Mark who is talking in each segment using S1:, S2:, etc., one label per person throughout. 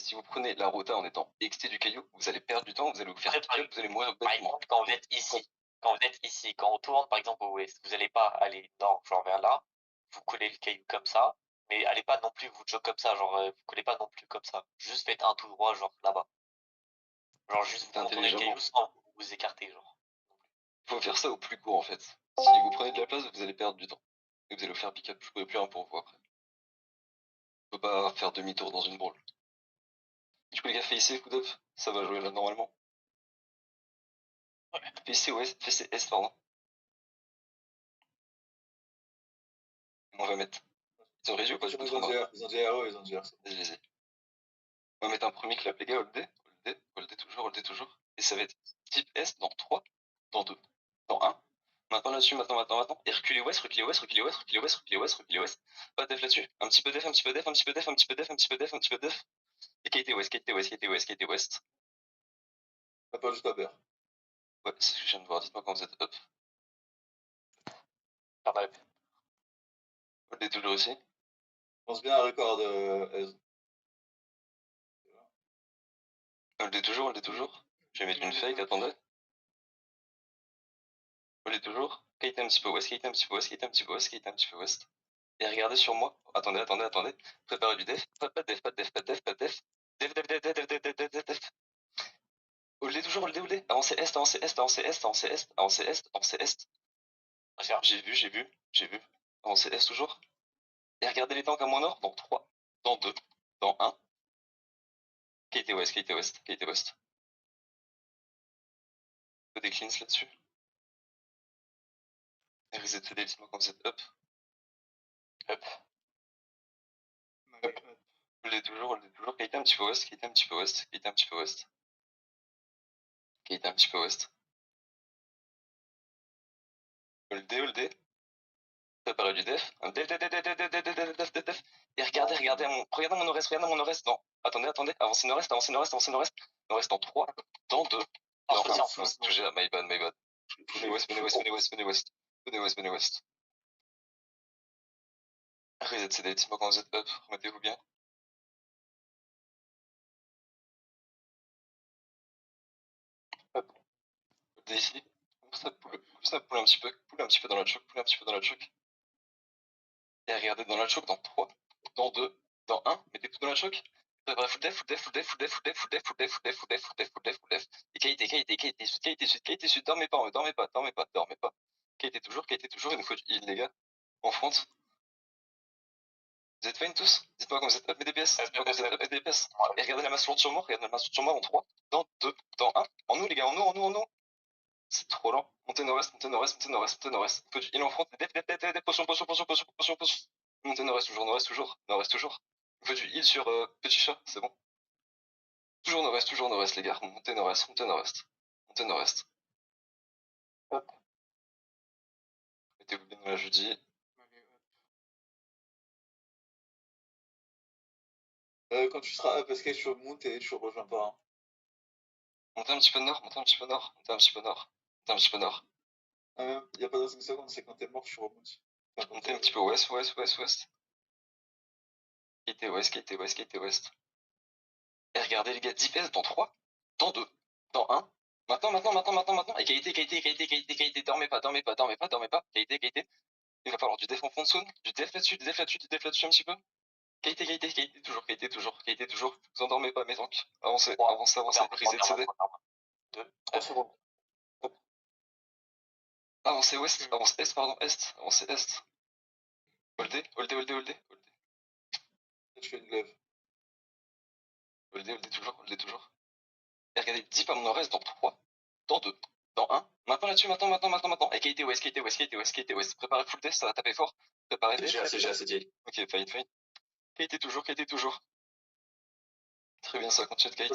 S1: si vous prenez la rota en étant excité du caillou, vous allez perdre du temps, vous allez vous faire
S2: Après,
S1: pick-up, vous allez mourir
S2: par
S1: bêtement.
S2: exemple, quand vous êtes ici, quand on tourne par exemple au ouest, vous allez pas aller nord, genre vers là, vous collez le caillou comme ça, mais allez pas non plus vous jog comme ça, genre vous collez pas non plus comme ça. Juste faites un tout droit, genre là-bas. Genre juste vous contournez le
S1: Intelligemment.
S2: caillou sans vous écarter, genre.
S1: Faut faire ça au plus court en fait. Si vous prenez de la place, vous allez perdre du temps. Et vous allez vous faire pick-up. Je pourrais plus rien pour vous après. On peut pas faire demi-tour dans une branle. Du coup les gars, facez coup d'up, ça va jouer là normalement.
S2: Ouais.
S1: Facez ouest, facez est pardon. On va mettre. Ils ont régi ou pas du coup?
S3: Ils ont dit RO, ils ont dit RO.
S1: Vas-y. On va mettre un premier clap les gars, hold D toujours. Et ça va être type S dans 3, dans 2, dans 1. Maintenant là-dessus, maintenant. Et reculez ouest. Pas de def là-dessus. Un petit peu def. Et KT West.
S3: T'as pas juste à pair.
S1: Ouais, c'est ce que je viens de voir. Dites-moi quand vous êtes up.
S2: Pardon.
S1: Hold D toujours aussi.
S3: Pense bien à record S.
S1: Hold D toujours. Je vais mettre une fake, attendez. Hold D toujours. KT un petit peu west. Et regardez sur moi. Attendez. Préparez du def. Pas de def. Def. Hold D toujours. Avancez est. J'ai vu. Avancez est toujours. Et regardez les tanks à moins nord. Dans 3, dans 2, dans 1. KT West. Faut des cleans là-dessus. Et reset CD, dites-moi quand vous êtes up. Hold D toujours. KT un petit peu west. Hold D. Préparez du def. Un def. Et regardez mon nord-est. Non. Attendez. Avancez nord-est. Nord-est en 3, dans 2, dans 1. Touché à my bad. Venez ouest. Reset CD, dites-moi quand vous êtes up. Remettez-vous bien. Hop. Ici. Ça poule un petit peu dans la choke. Et regardez dans la choke dans 3, dans 2, dans 1. Mettez tout dans la choke. Préparez full def. Et KT sud. Dormez pas. KT toujours. Il nous faut du heal, les gars. En front. Vous êtes fine tous? Dites-moi quand vous êtes up mes DPS. Et regardez la masse lourde sur moi. En 3, dans 2, dans 1. En nous, les gars. En nous. C'est trop lent. Montez nord-est. Il faut du heal en front. Def. Potion. Montez nord-est toujours. Il faut du heal sur petit chat, c'est bon. Toujours nord-est, les gars. Montez nord-est. Hop. Mettez-vous bien dans la jeudi.
S3: Quand tu seras up, est-ce que tu remontes et tu rejoins pas hein.
S1: Montez un petit peu nord.
S3: Y a pas de 5 secondes, c'est quand t'es mort, tu remontes.
S1: Montez un petit peu ouest. KT ouest. Et regardez les gars, 10 PS dans 3, dans 2, dans 1. Maintenant. Et KT, dormez pas. KT. Il va falloir du def en fond de zone, du def là-dessus un petit peu. KT, toujours. Vous endormez pas mes tanks. Avancez. Prise de CD.
S2: 3 secondes.
S1: Avancez ouest, est. Avancez est. Hold D.
S3: Tu fais une glaive.
S1: Hold D toujours. Et regardez, 10 par mon nord-est dans 3, dans 2, dans 1. Maintenant là-dessus. Et KT West. Préparez full death, ça va taper fort. Préparez D.
S3: J'ai assez dit.
S1: Ok, fine. KT toujours. Très bien, ça continue de kite.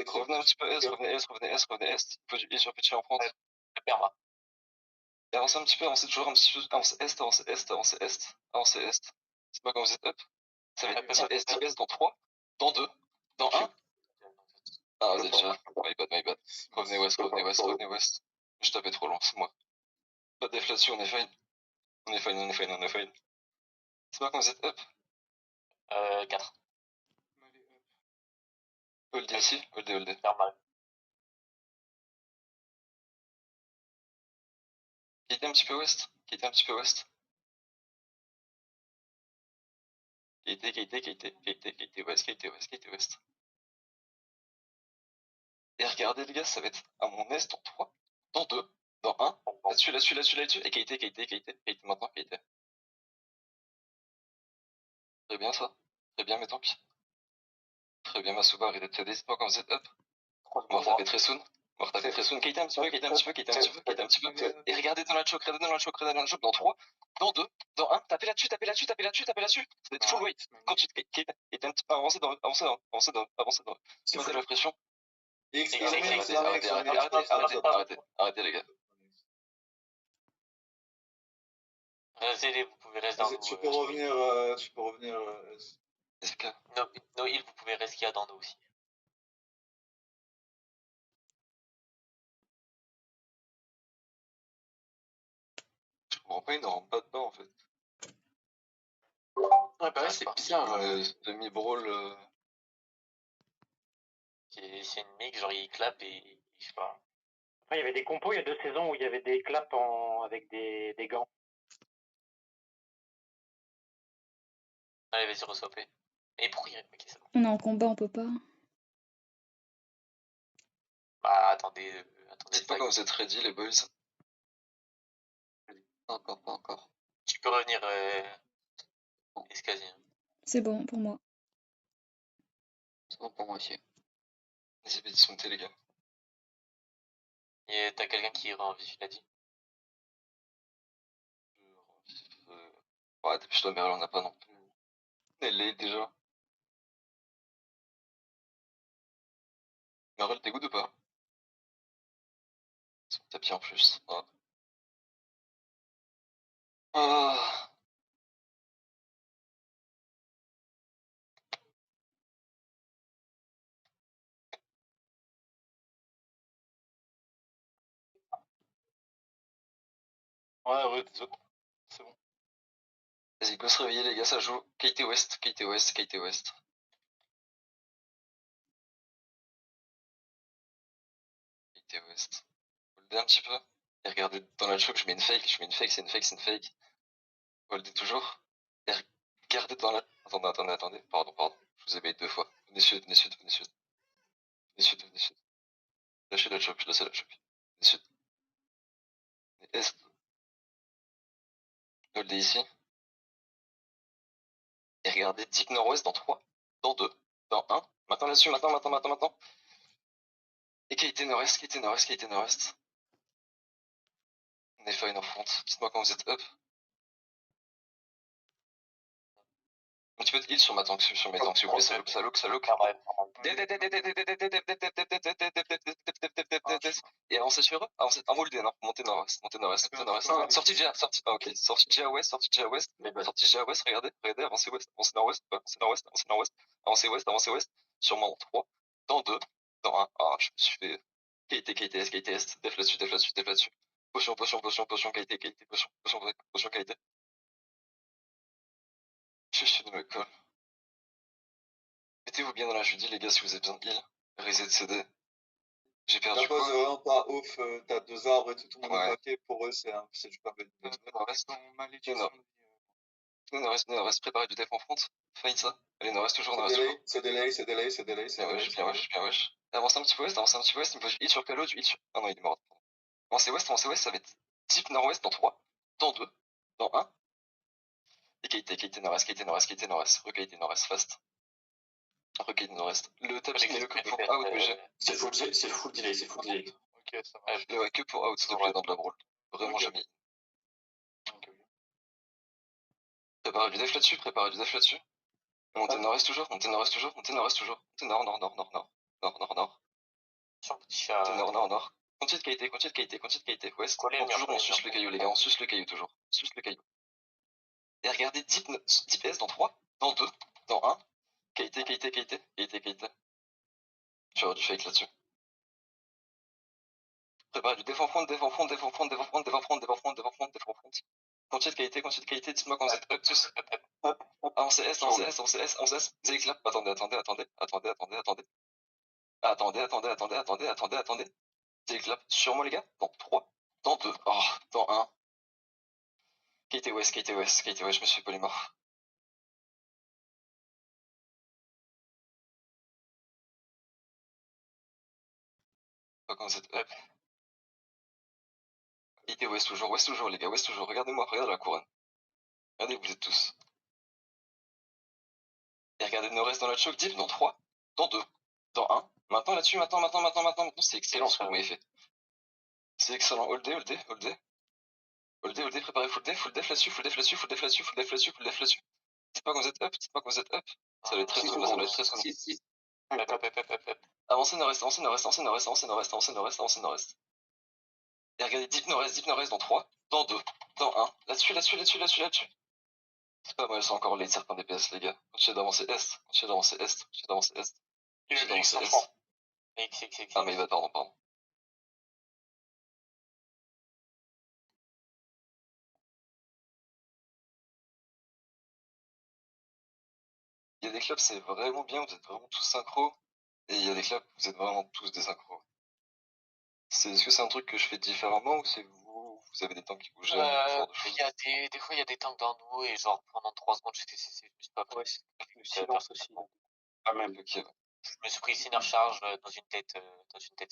S1: Revenez un petit peu revenez est. Il faut du heal sur petit en front. Et avancez un petit peu, avancez est. C'est pas quand vous êtes up. Ça va être type S dans 3, dans 2, dans 1. Ah, vous êtes déjà. My bad. Revenez ouest. Je tapais trop loin, c'est moi. Pas de def là-dessus, on est fine. C'est pas quand vous êtes up.
S2: 4.
S1: Holdé ici, holdé.
S2: Normal.
S1: Quittez un petit peu ouest. Quittez ouest. Quittez ouest. Et regardez les gars, ça va être à mon est dans 3, dans 2, dans 1. Là-dessus. Et qualité maintenant, qualité. Très bien ça. Très bien mes tanks. Très bien Masuba, arrêtez de t'aider, c'est pas quand vous êtes up. Mort tapé très soon. Qualité un petit peu. Et regardez dans la choke, dans 3, dans 2, dans 1. Tapez là-dessus. Ça va être full weight. Quand tu qualité un petit peu avancez dans. Mettez la pression. Arrêtez les gars.
S2: Restez, vous pouvez rester dans nous.
S3: Tu peux revenir.
S1: SK.
S2: No heal, vous pouvez rester dans nous aussi.
S1: Je comprends pas, il ne rentre pas dedans en fait.
S4: Ouais, bah ouais, c'est bizarre.
S1: Demi-brawl.
S2: C'est une mix, genre il clap et je sais pas.
S5: Après, il y avait des compos il y a 2 saisons où il y avait des claps avec des gants.
S2: Allez, vas-y, reçois-les. Et pour rien, ok, c'est bon.
S6: On est en combat, on peut pas.
S2: Bah, attendez.
S1: Dites pas quand vous êtes ready les boys. Pas encore.
S2: Tu peux revenir, Escasi.
S6: C'est bon pour moi.
S4: C'est bon pour moi aussi.
S1: Vas-y, montez les gars.
S2: Et t'as quelqu'un qui ira en vif, il a dit.
S1: Ouais, dépêche-toi, Meryl, on n'a pas non plus. Elle est déjà. Meryl, t'es good ou pas? Son tapis en plus. Ouais. Ah.
S4: Ouais, désolé. C'est bon.
S1: Vas-y, go se réveiller les gars, ça joue. KT West. Holdez un petit peu. Et regardez dans la choke, je mets une fake, c'est une fake. Holdez toujours. Et regardez dans la. Attendez. Pardon. Je vous ai bait 2 fois. Venez sud. Lâchez la choke. Venez sud. Venez est. Holdez ici. Et regardez deep nord-ouest dans 3, dans 2, dans 1. Maintenant là-dessus, maintenant. Et qualité nord-est. On est fine en front. Dites-moi quand vous êtes up. Un petit peu de heal sur mes tanks, s'il vous plaît. Ça look. Et avancez sur eux. En moldé, non. Montez nord-est. Sortie GA ouest. Sortie GA ouest. Regardez. Avancez nord-ouest. Avancez ouest. Sûrement en 3. Dans 2. Dans 1. Ah, je me suis fait. KTS. Def là-dessus. Potion, qualité. Potion, qualité. Je suis dans le col. Mettez-vous bien dans la Judy, les gars, si vous avez besoin de heal. Reset CD. J'ai perdu
S3: La pose
S1: quoi?
S3: vraiment pas ouf, t'as 2 arbres et tout le monde
S1: Ouais.
S3: est paquet, pour eux c'est du pas bête.
S1: Nord-Est, préparez du def en front. Fight ça. Allez, Nord-Est toujours.
S3: C'est delay.
S1: Bien wesh. Avancez un petit peu ouest, il me faut du hit sur Calo, du hit sur. Ah non, il est mort. Avancez ouest, ça va être deep nord-ouest dans 3, dans 2, dans 1. Et qualité nord-est. Requalité nord-est, fast. Requalité nord-est. Le tapis, mais le que pour out, BG.
S4: C'est full delay.
S2: Ok, ça marche.
S1: Ouais, que pour out, s'il te plaît, dans de la brawl. Vraiment jamais. Préparez du def là-dessus. Montez nord-est toujours. Montez nord. Nord.
S2: Son petit chat.
S1: Nord. Continue de qualité. Ouest. Toujours, on suce le caillou, les gars. On suce le caillou, toujours. Et regardez deep S dans 3, dans 2, dans 1. Qualité. Tu vas avoir du fake là-dessus. Préparez du def en front. Continue de qualité. Dites-moi quand vous êtes up tous. Hop. En CS. Vous allez clap. Attendez. Attendez. Déclap sur moi, les gars. Dans 3, dans 2, dans 1. Kate West, je me suis polymorphe. Pas quand vous êtes up. Kate West toujours, les gars, West toujours. Regardez-moi, regardez la couronne. Regardez où vous êtes tous. Et regardez Nord-Est dans la choke deep dans 3, dans 2, dans 1. Maintenant là-dessus, maintenant. C'est excellent ce que vous m'avez fait. C'est excellent. Hold day. Préparez full def là-dessus. C'est pas quand vous êtes up. Ça va être très souvent. Avancez Nord-Est. Et regardez Deep Nord-Est dans 3, dans 2, dans 1. Là-dessus. C'est pas mal, c'est encore les certains DPS, les gars. Continuez d'avancer Est. Ah, mais il va, pardon. Il y a des clubs, c'est vraiment bien, vous êtes vraiment tous synchro. Et il y a des clubs, vous êtes vraiment tous des synchros. Est-ce que c'est un truc que je fais différemment ou c'est vous avez des temps qui vous gênent ce genre de choses?
S2: Des fois, il y a des tanks dans nous et genre pendant 3 secondes, j'étais CC, je me suis pas pris.
S5: Le silence aussi.
S4: Pas même.
S1: Ok.
S2: Je me suis pris Sinner Charge dans une tête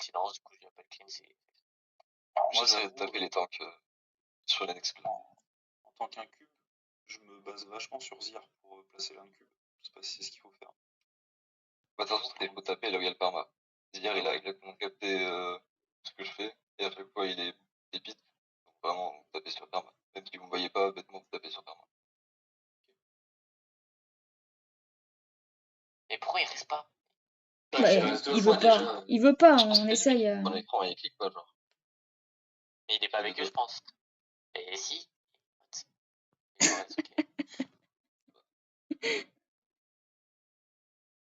S2: silence, du coup, j'ai pas le clean, c'est.
S1: J'essaierai de taper les tanks sur les next clubs.
S3: En tant qu'incube, je me base vachement sur Zir pour placer l'incube. Je sais pas si c'est ce qu'il faut faire.
S1: Bah, de toute façon, il faut taper là où il y a le perma. Hier, il a exactement capté ce que je fais, et à chaque fois, il est vite. Donc vraiment, vous tapez sur perma. Même si vous ne voyez pas, bêtement, vous tapez sur perma.
S2: Mais pourquoi il reste pas?
S6: Bah, il veut pas, on essaye.
S1: Dans l'écran, il clique pas, genre.
S2: Mais il est pas avec eux, je pense. Et si? Il reste, ok.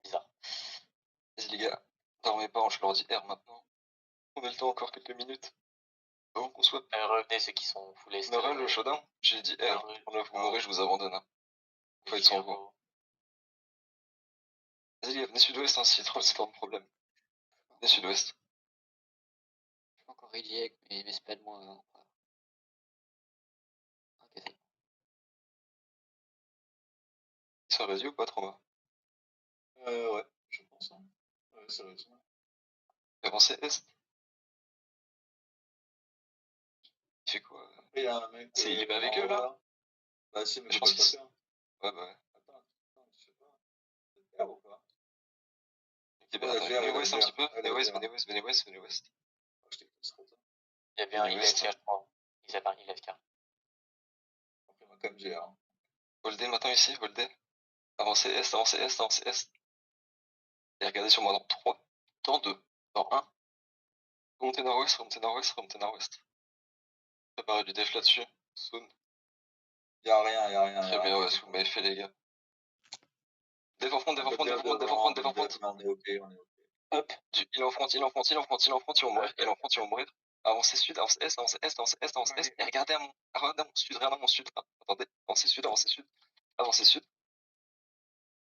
S2: Bizarre.
S1: Vas-y, les gars, dormez pas, je leur dis R maintenant. On a le temps, encore quelques minutes. Avant qu'on soit.
S2: Revenez ceux qui sont full est.
S1: Norel, le showdown, j'ai dit R. Là, vous mourrez, je vous abandonne. Hein. Faut être sans vous. Vas-y, les gars, venez sud-ouest, hein, si trop, c'est pas de problème. Venez sud-ouest.
S4: Je suis encore relié, mais c'est pas de moi. Ok, c'est bon.
S1: Ils sont réduits ou pas, Trauma?
S3: Ouais, je pense. Hein. Ouais, c'est vrai.
S1: Avancez Est. Il fait quoi?
S3: Il y a un mec.
S1: Il est pas avec eux, là?
S3: Bah, si, mais
S1: je
S3: je
S1: pense
S3: pense
S1: qu'il.
S3: pas.
S1: Ouais, bah ouais.
S3: Attends, je sais pas. C'est R ou pas?
S1: Ok, bah attends, venez ouest un petit peu. Venez ouest.
S3: Je t'écoute trop tard.
S2: Il y avait un ILFK, je crois. Ils avaient un ILFK.
S3: Après, moi, comme j'ai R.
S1: Holdé maintenant ici, holdé. Avancez Est. Et regardez sur moi dans 3, dans 2, dans 1. Remontez nord-ouest. Préparez du def là-dessus. Zone.
S3: Y'a rien.
S1: Très bien, ouais, ce que vous m'avez fait, les gars. Def en front.
S3: On est ok.
S1: Hop. Il est en front, ils vont mourir. Avancez sud, avancez est. Et regardez à mon sud, Attendez, avancez sud.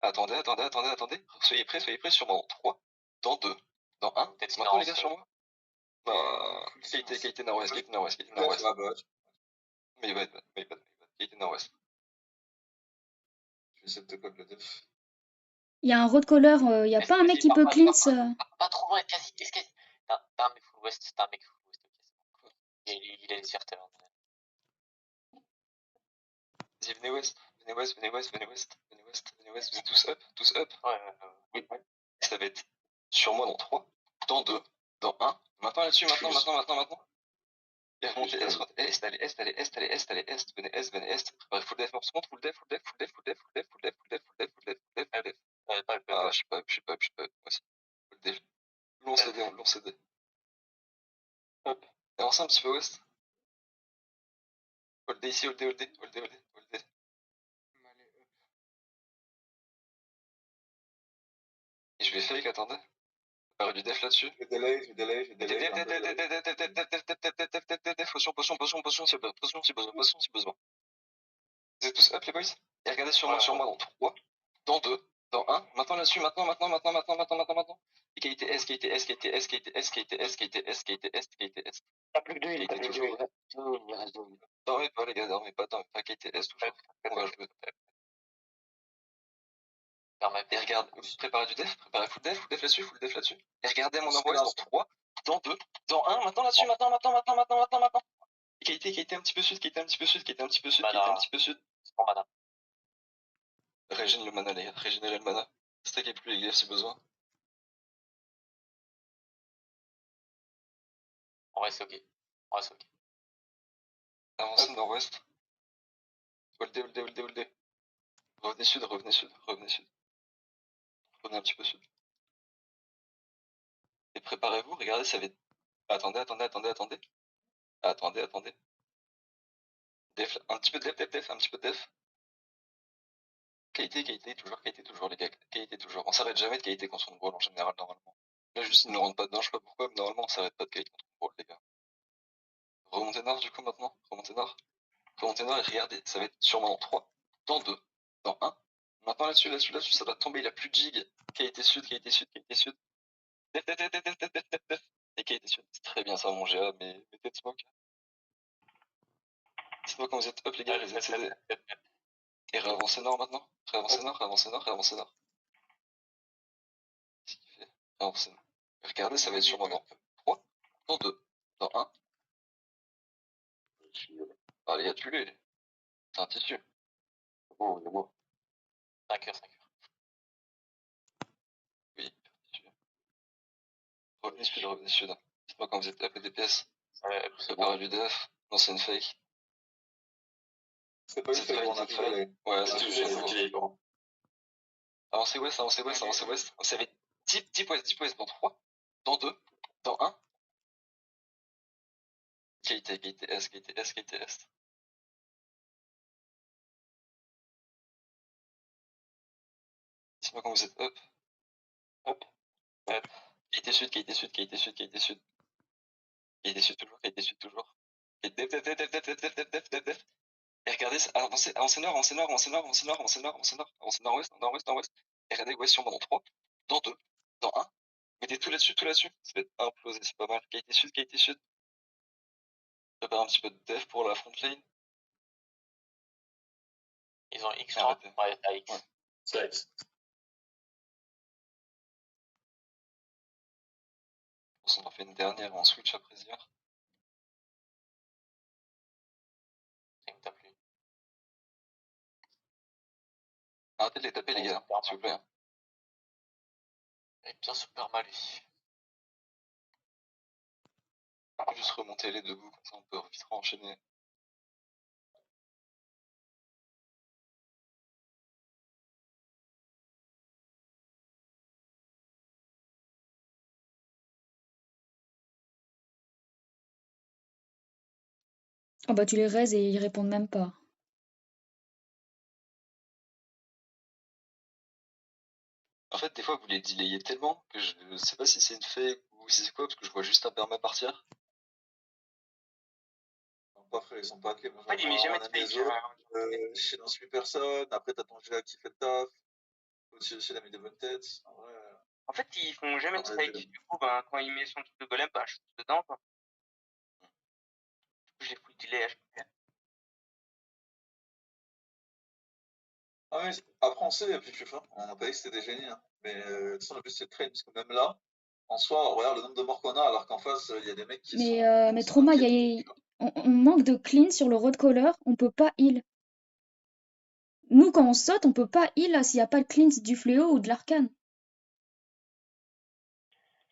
S1: Attendez. Soyez prêts sur moi. 3, dans 2, dans 1. Maintenant, les gars, sur moi. Qualité nord-ouest. Mais il va être qualité nord-ouest.
S3: Je vais essayer de te coller le def.
S6: Il y a un road caller, il y a pas un mec qui peut cleanse.
S2: Pas trop loin, quasi. T'as un mec full west, Il est déserteur.
S1: Vas-y, venez ouest. Vous êtes tous up.
S2: Ouais.
S1: Ça va être sur moi dans 3, dans 2, dans 1. Maintenant là-dessus, maintenant. Et remontez est, allez est. Venez est. Préparez full def, full def. Ah, je suis pas up. Moi aussi. Full def. Long CD. Hop. Avancez un petit peu ouest. Hold ici. Et je vais fake, attendez. Préparez du def là-dessus.
S3: Je delay.
S1: Potion si besoin. Vous êtes tous up, les boys? Et regardez sur moi dans 3, dans 2, dans 1. Maintenant là-dessus, maintenant. Et qualité S, qualité S, qualité S, qualité S, qualité S, qualité S, qualité S, qualité S.
S5: T'as plus que 2 îles, t'as plus que 2 îles.
S4: Il reste 2 îles.
S1: Dormez pas, les gars, dormez pas, qualité S toujours. On va jouer. Et regarde, préparez du def, préparez full def là-dessus, Et regardez mon envoi dans 3, dans 2, dans 1, maintenant là-dessus, maintenant. Qualité un petit peu sud, qualité un petit peu sud.
S2: En mana.
S1: Régénez le mana, les gars, régénérez le mana. Stackez plus les glaives si besoin.
S2: En vrai, c'est ok.
S1: Avancez nord-ouest. Holdez. Revenez sud. Revenez un petit peu sud. Et préparez-vous, regardez, ça va être... Attendez. Def, un petit peu de def. Qualité, toujours, les gars. Qualité, toujours. On s'arrête jamais de qualité contre une brawl en général, normalement. Là, juste, ils ne rentrent pas dedans, je sais pas pourquoi, mais normalement, on s'arrête pas de qualité contre une brawl, les gars. Remontez nord, du coup, maintenant. Remontez nord et regardez, ça va être sûrement dans 3, dans 2, dans 1. Maintenant, là-dessus, ça va tomber, il a plus de jig. Qualité sud. Def. Et qualité sud. C'est très bien ça, mon GA, mais mettez de smoke. Dites-moi quand vous êtes up, les gars, les ZCD. Et réavancez nord maintenant. Réavancez nord. Qu'est-ce qu'il fait? Réavancez nord. Regardez, ça va être sûrement dans 3, dans 2, dans 1. Ah, les gars, tuez-les. C'est un tissu. Oh, il est beau.
S2: 5 heures.
S1: Oui, tissu. Revenez sud. Dites-moi quand vous êtes up et DPS. Préparez du def. Non, c'est une fake.
S3: C'est pas une fake, on a fait.
S1: Ouais, c'est juste. Avancez ouest. On savait deep west dans 3, dans 2, dans 1. Qualité S. Dites-moi quand vous êtes up. Qualité sud. Qualité sud toujours. Def. Et regardez, avancez nord-ouest. Et regardez ouest sûrement dans 3, dans 2, dans 1. Mettez tout là-dessus. Ça va être implosé, c'est pas mal. Qualité sud. Prépare un petit peu de def pour la front lane.
S2: Ils ont X,
S1: Arrêtez.
S2: ouais, t'as X.
S1: Ouais.
S3: C'est X.
S1: On en fait une dernière en switch après hier.
S2: C'est que t'as plus.
S1: Arrêtez de les taper, les gars, s'il vous plaît.
S2: Il est bien super mal ici.
S1: Juste remonter les deux bouts, comme ça on peut vite enchaîner.
S6: Ah bah tu les raises et ils répondent même pas.
S1: En fait, des fois, vous les delayez tellement que je sais pas si c'est une fake ou si c'est quoi, parce que je vois juste un perma partir.
S3: Pas frais, ils sont pas clés.
S5: En fait, il met jamais de fake.
S3: Chez dans 8 personnes, après t'as ton GA qui fait le taf. Chez la mis des bonnes têtes.
S5: En fait, ils font jamais de
S3: Ouais,
S5: fake. Du coup, ben, quand il met son truc de golem, ben, je suis dedans, quoi. Du coup, j'ai full delay HPP.
S3: Ah oui, après on sait, et puis FIFA, on n'a pas dit que c'était des génies, hein. Mais de toute façon, le but c'est de train, parce que même là, en soi, on regarde le nombre de morts qu'on a, alors qu'en face, il y a des mecs qui sont.
S6: Mais Trauma, on manque de clean sur le road caller, on peut pas heal. Nous, quand on saute, on peut pas heal s'il n'y a pas de cleanse du fléau ou de l'arcane.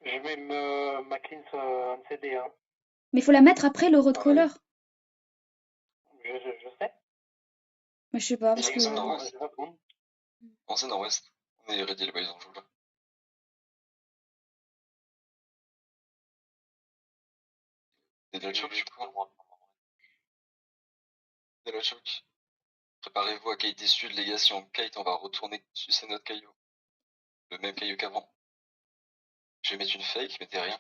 S5: Je mets ma cleanse en CD, hein.
S6: Mais il faut la mettre après le road caller.
S5: Je sais.
S6: Mais je sais pas,
S1: Ils
S6: parce
S1: sont
S6: que...
S1: nord-ouest. Pensez nord-ouest. On est ready, les boys, on joue là. Et de la choke, je crois. De la choke. Préparez-vous à qualité sud, les gars. Si on kite, on va retourner sucer notre caillou. Le même caillou qu'avant. Je vais mettre une fake, mettez rien.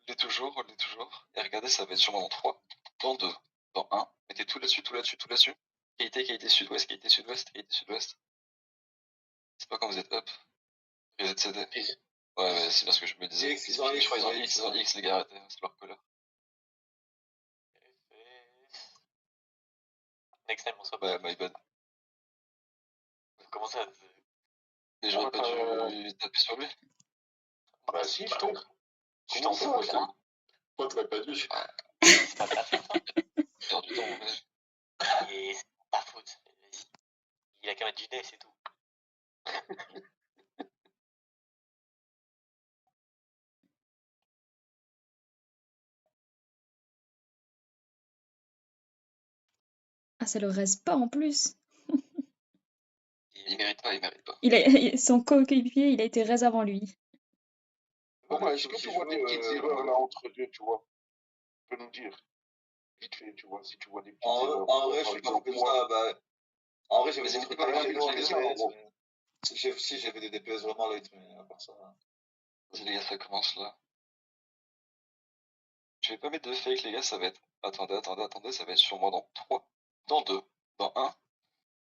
S1: Roulez toujours. Et regardez, ça va être sûrement dans 3, dans 2, dans 1. Mettez tout là-dessus. Qualité sud-ouest. C'est pas quand vous êtes up. Reset CD.
S7: X.
S1: Ouais, c'est parce que je me disais.
S3: X, ils ont
S1: Je crois
S3: X,
S1: qu'ils ont X, les gars, arrêtez, c'est leur couleur.
S2: Next time on soit
S1: Ouais, my bad.
S2: Comment ça
S1: Mais j'aurais pas dû taper sur lui.
S7: Bah si, je t'en.
S2: Tu
S7: Comment
S2: t'en
S7: ça,
S2: fous,
S7: je t'en. Toi, t'aurais pas dû.
S2: c'est pas ta faute.
S1: Perds du temps, ouais.
S2: Et c'est pas ta faute. Vas-y. Il a qu'à mettre du nez, c'est tout.
S6: Ah, ça le reste pas en plus.
S1: Il mérite pas, il mérite pas.
S6: Son coéquipier, il a été raise avant lui.
S7: Bon,
S3: Ouais,
S7: est-ce que
S3: si
S7: tu
S3: je
S7: vois des
S3: veux,
S7: petites erreurs là entre deux, tu vois? Tu peux nous dire. Vite fait, tu vois, si tu vois des petites erreurs.
S3: En vrai, je
S7: Par
S3: suis pas
S7: exemple,
S3: comme
S7: moi,
S3: ça. Bah, en vrai, j'avais
S1: Mais
S3: des
S1: c'est
S3: trucs
S1: pas
S3: avec
S1: grave,
S3: Shadow en
S7: je sais,
S3: DPS.
S7: bon.
S3: Si, j'avais des DPS vraiment light, mais à part ça.
S1: Vas-y, les gars, ça commence là. Je vais pas mettre de fake, les gars, ça va être. Attendez, ça va être sur moi dans 3, dans 2, dans 1.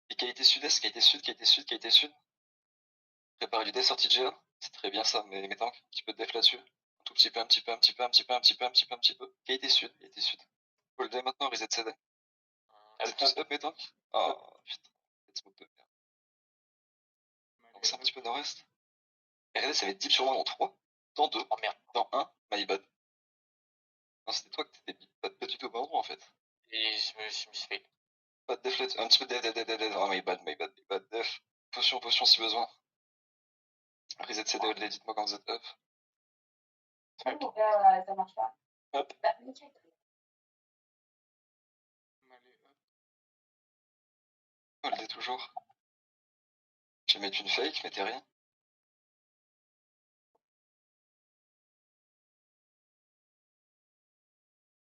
S1: Et qualité sud-est, qualité sud, qualité sud, qualité sud. Préparez du dev sortie de GA. C'est très bien ça, mais mes tanks, un petit peu de def là-dessus. Un tout petit peu, un petit peu, un petit peu, un petit peu, un petit peu, un petit peu, un petit peu. Qualité sud, qualité sud. Faut le dev maintenant, reset CD. Vous êtes tous up, mes tanks? Ah, putain. Let's move de merde. Donc c'est un petit peu nord-est. Et regardez, ça va être deep sur moi dans 3, dans 2,
S2: Oh merde.
S1: dans 1, my bad. Non, c'était toi que t'étais pas du tout au bon endroit en fait.
S2: Et je me suis fait.
S1: Pas de def là-dessus, un petit peu de def. Oh my bad, def. Potion si besoin. Reset CD, dites-moi quand vous êtes up.
S8: Ça marche pas.
S1: Hop.
S8: Bah, nickel.
S1: Oh, le dé toujours. Je vais mettre une fake, mettez rien.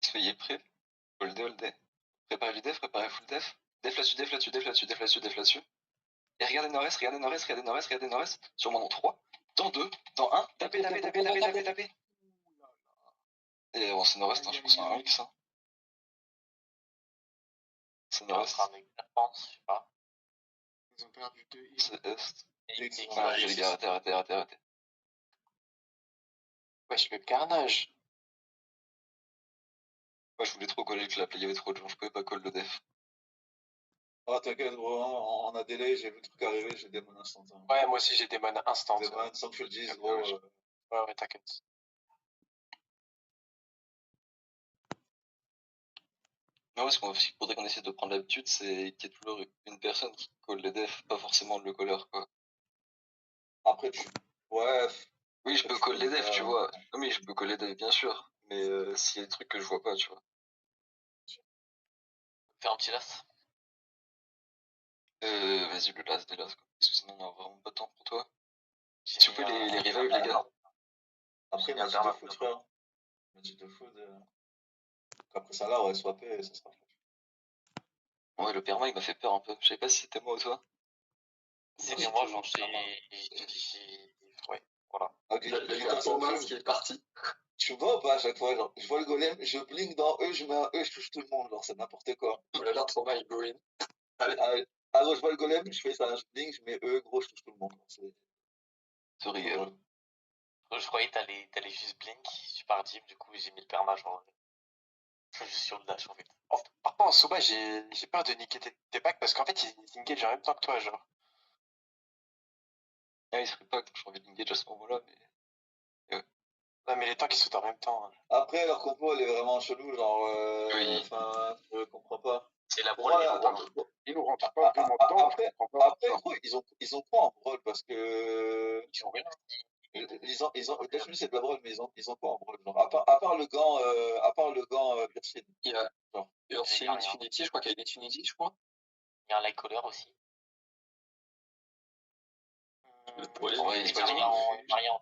S1: Soyez prêts. Hold day. Préparez du def, préparez full def. Def là-dessus, def là-dessus, def là-dessus, def là-dessus, def là-dessus. Et regardez nord-est, regardez nord-est, regardez nord-est, regardez nord-est. Sur moi dans 3, dans 2, dans 1. Tapez. Et bon, c'est nord-est, hein, je pense à un X. Hein. C'est nord-est.
S2: Je pense, je sais pas.
S7: ils ont perdu 2
S1: C'est est.
S2: Et
S1: Voilà, les gars, arrêtez.
S7: Wesh, le carnage.
S1: Moi, je voulais trop coller le clap, il y avait trop de gens, je pouvais pas coller le def.
S3: Ah, t'inquiète, gros, on a délai, j'ai vu le truc arriver, j'ai démon instant.
S7: Ouais, moi aussi j'ai des mons instant.
S3: Démon, sans que je le dise, gros.
S7: Ouais, t'inquiète.
S1: Mais ouais, ce qu'il faudrait qu'on essaie de prendre l'habitude, c'est qu'il y ait toujours une personne qui colle les defs, pas forcément le colleur, quoi.
S3: Après, ouais.
S1: Oui, je peux coller les defs, tu vois. Oui, je peux coller les defs, bien sûr. Mais s'il y a des trucs que je vois pas, tu vois.
S2: faire un petit las.
S1: Vas-y, le last des last, quoi. Parce que sinon, on a vraiment pas de temps pour toi. Si vous pouvez les revive, les gars.
S3: Après, Magic de foot, frère. Magic de foot. Après ça, là, on va swapper et ça sera fait.
S1: Ouais, le perma, il m'a fait peur un peu. Je sais pas si c'était moi ou toi.
S2: C'était moi, genre, ouais, voilà.
S3: Ok, qui est parti. Tu vois ou pas à chaque fois, genre, je vois le golem, je blink dans eux, je mets un E, je touche tout le monde, genre, c'est n'importe quoi.
S7: Il a l'air trop mal, go in.
S3: Allez. Alors, je vois le golem, je fais ça, je blink, je mets E, gros, je touche tout le monde.
S1: C'est rigolo.
S2: Je croyais que t'allais juste blink, je suis parti, du coup j'ai mis le perma, genre. Je suis juste sur le dash en fait.
S7: Par contre, en Soba, j'ai peur de niquer tes packs parce qu'en fait, ils engage en même temps que toi, genre.
S1: Ah, il serait pas que j'ai envie de engage à ce moment-là, mais.
S7: Non, mais les tanks ils sautent en même temps.
S3: Après, leur compo, elle est vraiment chelou, genre,
S1: Oui.
S3: enfin, je comprends pas.
S2: C'est la
S3: Pour moi,
S7: Ils nous rentrent pas vraiment dedans.
S3: Après, gros, ils ont quoi en brawl? Parce que.
S2: Ils ont rien.
S3: Ils ont, je me c'est de la brawl, mais ils ont quoi en brawl? Genre, à part le gant, Birside.
S7: Il y a
S3: genre.
S7: Ursine Infinity, je crois qu'il y a une Infinity, je crois.
S2: Il y a un light caller aussi.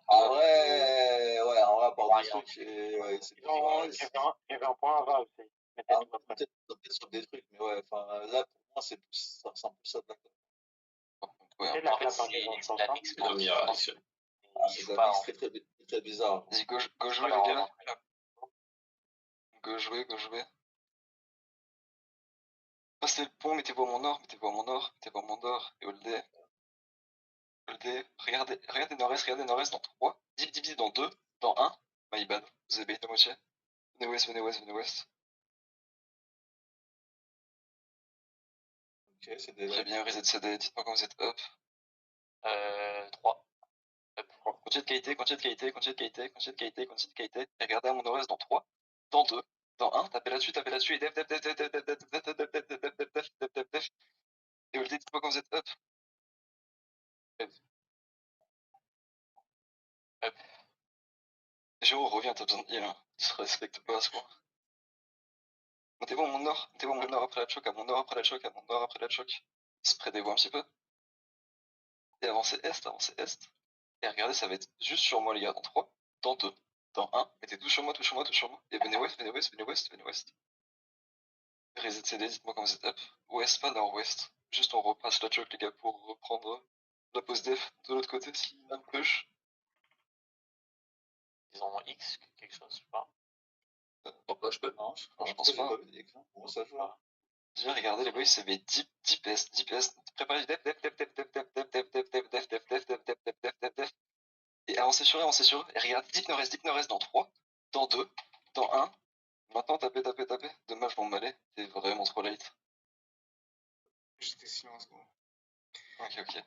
S3: Ah ouais, en vrai, à part des trucs, c'est
S7: Il y avait un point à aussi.
S3: Peut-être sur des trucs, mais ouais, enfin, là, pour moi, ça ressemble plus à de la
S1: Ouais,
S2: En fait, c'est la mix.
S3: c'est de la mix très bizarre.
S1: Vas-y, go jouer, les gars. Go jouer. Passez le pont, mettez-vous à mon nord, et hold regardez nord-est dans 3, deep dans 2, dans 1, my bad, vous avez bait la moitié. Venez ouest.
S3: Ok, c'est
S1: Très
S3: délai.
S1: bien, reset CD, dites-moi quand vous êtes up.
S2: 3.
S1: Continuez de qualité. Et regardez à mon nord-est dans 3, dans 2, dans 1, tapez là-dessus, et def. Et vous le dites, dites-moi quand vous êtes up. Géo, reviens, t'as besoin de heal, hein. Tu se respectes pas à ce point. Montez-vous à mon nord après la choc, à mon nord après la choc. Spreadez-vous un petit peu. Et avancez est. Et regardez, ça va être juste sur moi, les gars, dans 3, dans 2, dans 1. Mettez tout sur moi. Et venez ouest. Reset CD, dites-moi quand vous êtes up. Ouest, pas nord-ouest. Juste on repasse la choc, les gars, pour reprendre la pause def de l'autre côté s'il y a un push.
S2: Ils ont X, quelque chose, je sais pas.
S1: Je peux.
S3: Non,
S1: je pense pas.
S3: Comment ça joue?
S1: Déjà, regardez les boys, c'est deep est. Préparez du def. Et avancez sur eux. Et regardez deep nord-est dans 3, dans 2, dans 1. Maintenant, tapez. Dommage, mon malais, t'es vraiment trop late.
S8: J'étais silence, gros.
S1: Ok.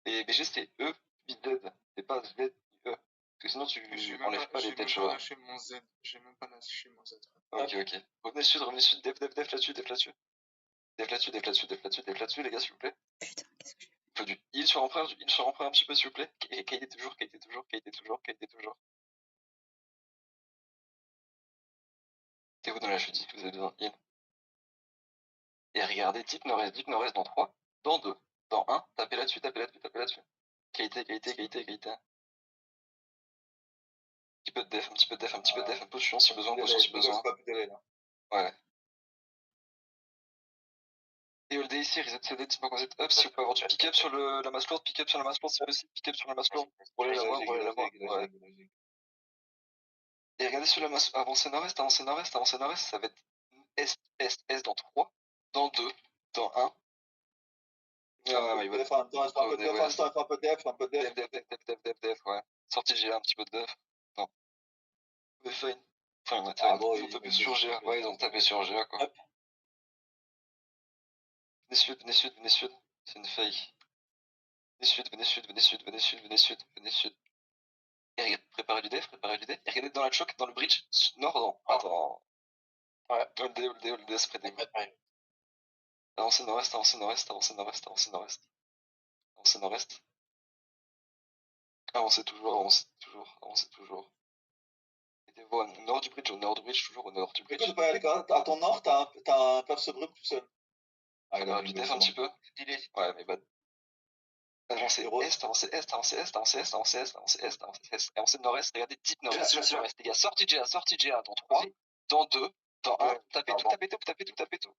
S1: Et BG, c'était E, puis Z. C'est pas Z, E. Parce que sinon, tu enlèves pas les têtes, tu vois.
S8: J'ai même pas lâché mon Z.
S1: Ok. Revenez sud, def là-dessus. Def là-dessus, les gars, s'il vous plaît.
S6: Putain, qu'est-ce que je fais?
S1: Il faut du heal sur empereur, un petit peu, s'il vous plaît. Qualité toujours. C'est vous dans la chute, que vous avez besoin de heal. Et regardez, deep nord-est dans 3, dans 2, dans 1, tapez là-dessus. Qualité. Un petit peu de def, un peu de chiant si besoin, Ouais. Et all day ici, reset CD, dites-moi quand vous êtes up, si vous pouvez avoir du pick-up sur la masse lourde, si possible, pick-up sur la masse lourde. Roulez la voir. Ouais. Et regardez sur la masse, avancez nord-est, ça va être est dans 3, dans 2, dans 1.
S3: Def, un peu de def.
S1: Ouais. Sortie GA, un petit peu de def. Non. Mais fine. Enfin, ils ont tapé sur GA. Ouais, ils ont tapé sur GA, quoi. Venez sud. C'est une fake. Venez sud. Et regarde, préparez du def. Et regardez dans la choc, dans le bridge, nord, non. Attends. Ouais. All day, spreadez-vous. Avancez nord-est. Avancez toujours. Mettez-vous au nord du bridge, toujours au nord du bridge.
S3: Écoute, à ton nord, t'as un perce brut tout seul.
S1: Préparez du def un petit peu. Ouais, mais bad. Avancez est. Avancez nord-est, regardez deep nord-est. Les gars, sortie GA dans 3, dans 2, dans 1. Tapez tout.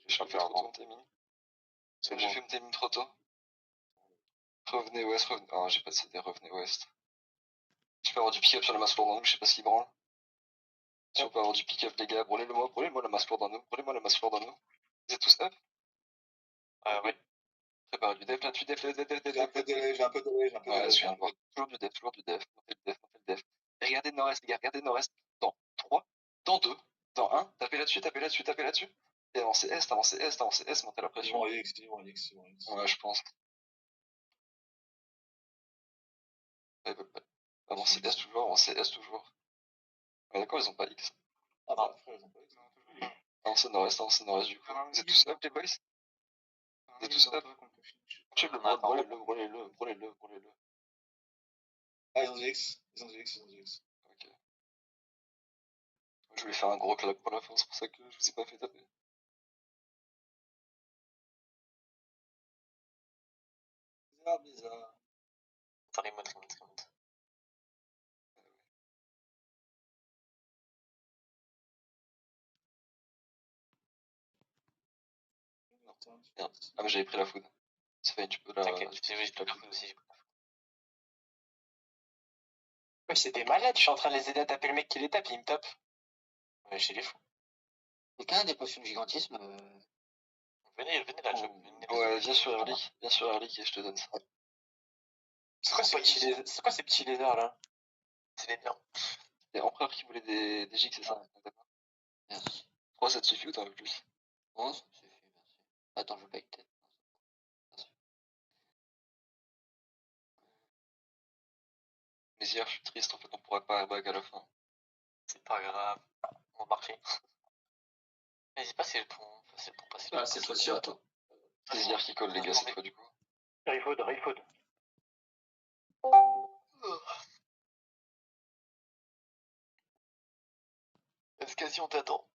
S1: J'ai fait trop tôt, timing. J'ai fait mon timing trop tôt. Revenez ouest. J'ai pas de CD, revenez ouest. Je peux avoir du pick-up sur la masse lourde en nous, je sais pas ce qui branle. Si on peut avoir du pick-up, les gars, brûlez-moi la masse lourde en nous. Vous êtes tous up?
S2: Oui.
S1: Préparez du def là-dessus,
S3: J'ai un peu de délai.
S1: Ouais, je viens de voir. Toujours du def. Montez le def. Et regardez nord-est, les gars, dans 3, dans 2, dans 1. Tapez là-dessus. Et avancez est, montez la pression.
S3: Ils vont X.
S1: Ouais, je pense. Ouais. Avancez est toujours. Ouais, d'accord, ils ont pas X.
S3: Ah bah, frère, ils ont pas X.
S1: Avancez nord-est du coup. Vous êtes tous up, les boys? Vous êtes tous up? Brûlez-le.
S3: Ah, ils ont du X.
S1: Ok. Je voulais faire un gros clap pour la fin, c'est pour ça que je vous ai pas fait taper.
S3: Bizarre.
S2: Remote.
S1: Merde. Ah, mais j'avais pris la food. C'est fait, tu peux la.
S2: T'inquiète, j'ai pris la food aussi.
S5: Ouais, c'est des malades, je suis en train de les aider à taper le mec qui les tape, il me tape. Ouais, chez les fous.
S4: Quelqu'un a des potions de gigantisme
S2: Venez là, Job. Venez,
S1: Ouais, viens sur Erlich et je te donne ça.
S9: C'est quoi ces petits lézards là?
S2: C'est les biens.
S1: C'est Empereur qui voulait des gigs, c'est ça? D'accord.
S4: Merci.
S1: 3, ça te suffit ou t'en veux plus?
S4: Non, ça me suffit, merci. Attends, je paye peut-être. Merci.
S1: Mais hier, je suis triste, en fait, on pourra pas airbag à la fin.
S2: C'est pas grave. On va marcher. Vas-y, passez le pont. Passez le pont, passez le pont.
S3: Ah, cette fois-ci, attends.
S1: C'est hier qui colle, les gars, cette fois, du coup.
S9: Rayfood.
S2: Escasi, on t'attend.